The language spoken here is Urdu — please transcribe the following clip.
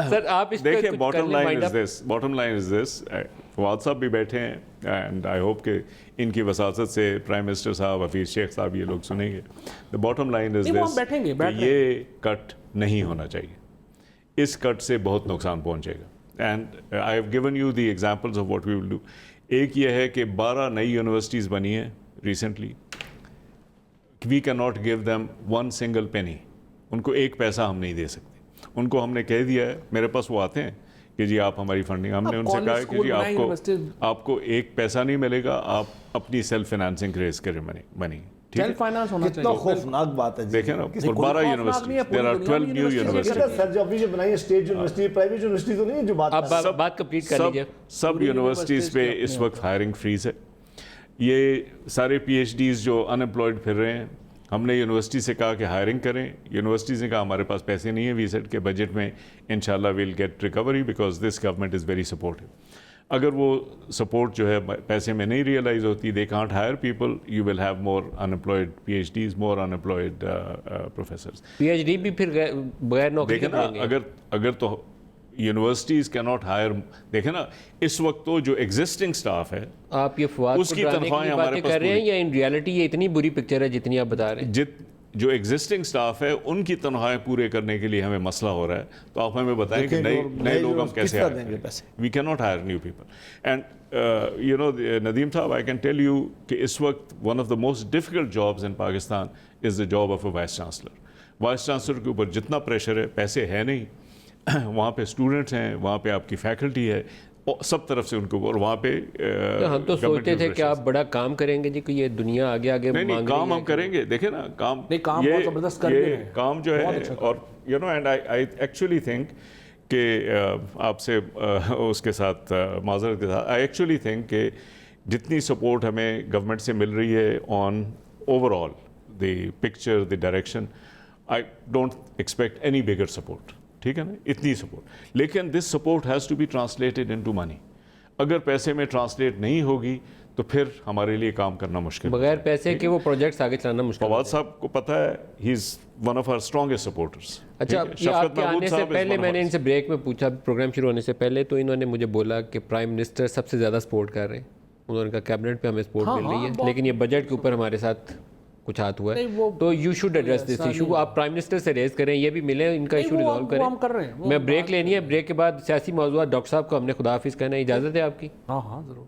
سر آپ اس دیکھیں باٹم لائن از دس فواد صاحب بھی بیٹھے ہیں اینڈ آئی ہوپ کہ ان کی وساطت سے پرائم منسٹر صاحب حفیظ شیخ صاحب یہ لوگ سنیں گے. دا باٹم لائن از دس کہ یہ کٹ نہیں ہونا چاہیے. اس کٹ سے بہت نقصان پہنچے گا and I have given you the examples of what we will do. ایک یہ ہے کہ 12 نئی یونیورسٹیز بنی ہیں recently. We can not give them one single penny. ان کو ایک پیسہ ہم نہیں دے سکتے. ان کو ہم نے کہہ دیا ہے, میرے پاس وہ آتے ہیں کہ جی آپ ہماری فنڈنگ, ہم نے ان سے کہا ہے کہ جی آپ کو ایک پیسہ نہیں ملے گا, آپ اپنی سیلف فنانسنگ ریز کریں منی. سیلف فائنانس ہونا چاہیے. خوفناک بات ہے. دیکھیں نا, اور 12 universities, there are 12 new universities. سر جو ابھی جو بنائی ہے اسٹیٹ یونیورسٹی, پرائیویٹ یونیورسٹی تو نہیں جو بات آپ بات کمپلیٹ کر لیجیے. سب یونیورسٹیز پہ اس وقت ہائرنگ فریز ہے. یہ سارے پی ایچ ڈیز جو ان امپلائڈ پھر رہے ہیں, ہم نے یونیورسٹی سے کہا کہ ہائرنگ کریں. یونیورسٹیز نے کہا ہمارے پاس پیسے نہیں ہیں, وی سیٹ کے بجٹ میں انشاءاللہ we'll get recovery because this government is very supportive. اگر وہ سپورٹ جو ہے پیسے میں نہیں ریئلائز ہوتی, they can't hire people, you will have more unemployed P H Ds, more unemployed professors. P H D بھی پھر بغیر نوکری کے دیکھیں نا, اگر تو یونیورسٹیز کی ناٹ ہائر, دیکھیں نا اس وقت تو جو ایگزسٹنگ سٹاف ہے آپ یہ فواد اس کی تنخواہیں ہمارے پاس کر رہے ہیں یا ان ریالٹی یہ اتنی بری پکچر ہے جتنی آپ بتا رہے ہیں؟ جو ایگزسٹنگ سٹاف ہے ان کی تنخواہیں پورے کرنے کے لیے ہمیں مسئلہ ہو رہا ہے. تو آپ ہمیں بتائیں کہ نئے لوگ ہم کیسے ہائر کریں. We can not hire new people. And you know Nadeem صاحب, آئی کین ٹیل یو کہ اس وقت one of the most difficult jobs in Pakistan is the job of a vice chancellor. Vice chancellor کے اوپر جتنا پریشر ہے, پیسے ہے نہیں, وہاں پہ اسٹوڈنٹس ہیں, وہاں پہ آپ کی فیکلٹی ہے, سب طرف سے ان کو, اور وہاں پہ ہم تو سوچتے تھے کہ آپ بڑا کام کریں گے جی, کہ یہ دنیا آگے آگے نہیں کام ہم کریں گے. دیکھیں نا کام یہ کام جو ہے, اور you know and I actually think کہ آپ سے اس کے ساتھ معذرت کے ساتھ آئی ایکچولی تھنک کہ جتنی سپورٹ ہمیں گورنمنٹ سے مل رہی ہے on over all the picture, the direction, I don't expect any bigger support. ٹھیک ہے نا, اتنی سپورٹ. لیکن this support has to be translated into money. اگر پیسے میں ٹرانسلیٹ نہیں ہوگی تو پھر ہمارے لیے کام کرنا مشکل. بغیر پیسے کے وہ پروجیکٹس آگے چلانا مشکل. فواد صاحب کو پتہ ہے, he is one of our strongest supporters. اچھا, آپ کے آنے سے پہلے میں نے ان سے بریک میں پوچھا, پروگرام شروع ہونے سے پہلے, تو انہوں نے مجھے بولا کہ پرائم منسٹر سب سے زیادہ سپورٹ کر رہے ہیں. انہوں نے کہا کیبنٹ پہ ہمیں سپورٹ مل رہی ہے, لیکن یہ بجٹ کے اوپر ہمارے ساتھ کچھ ہاتھ ہوا ہے. تو you should address this issue. آپ پرائم منسٹر سے ریز کریں, یہ بھی ملیں, ان کا ایشو ریزالو کریں. میں بریک لینی ہے, بریک کے بعد سیاسی موضوعات ڈاکٹر صاحب کو ہم نے خدا حافظ کہنا ہے. اجازت ہے آپ کی؟ ہاں ضرور.